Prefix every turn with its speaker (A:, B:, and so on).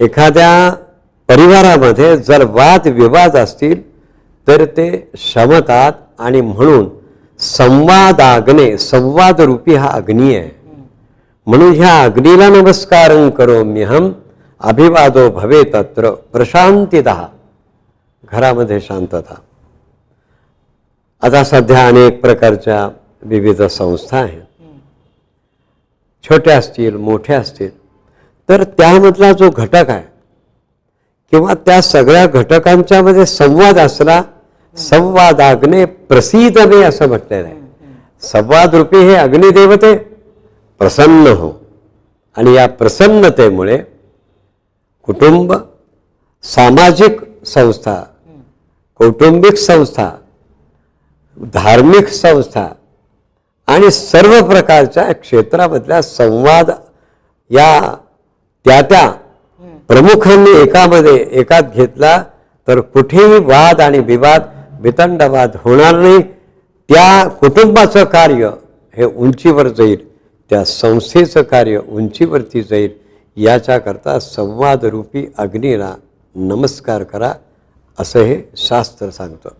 A: एखाद्या परिवारामध्ये जर वाद विवाद असतील तर ते शमतात आणि म्हणून संवादाग्ने, संवाद रूपी हा अग्नी आहे. म्हणून ह्या अग्नीला नमस्कारं करोम्यहम अभिवादो भवे तत्र प्रशांतितः. घरामध्ये शांतता. आता सध्या अनेक प्रकारच्या विविध संस्था आहेत, छोट्या असतील मोठ्या असतील, तर त्यामधला जो घटक आहे किंवा त्या सगळ्या घटकांच्या मध्ये संवाद असला, संवादाग्ने प्रसीदमे असं म्हटलेलं आहे. संवाद रूपी हे अग्निदेवते प्रसन्न हो. आणि या प्रसन्नतेमुळे कुटुंब, सामाजिक संस्था, कौटुंबिक संस्था, धार्मिक संस्था आणि सर्व प्रकारच्या क्षेत्रामधल्या संवाद या त्या प्रमुखांनी एकात घेतला तर कुठेही वाद आणि विवाद, वितंडवाद होणार नाही. त्या कुटुंबाचं कार्य हे उंचीवर जाईल, त्या संस्थेचं कार्य उंचीवरती जाईल. याच्याकरता संवादरूपी अग्नीला नमस्कार करा असं हे शास्त्र सांगतं.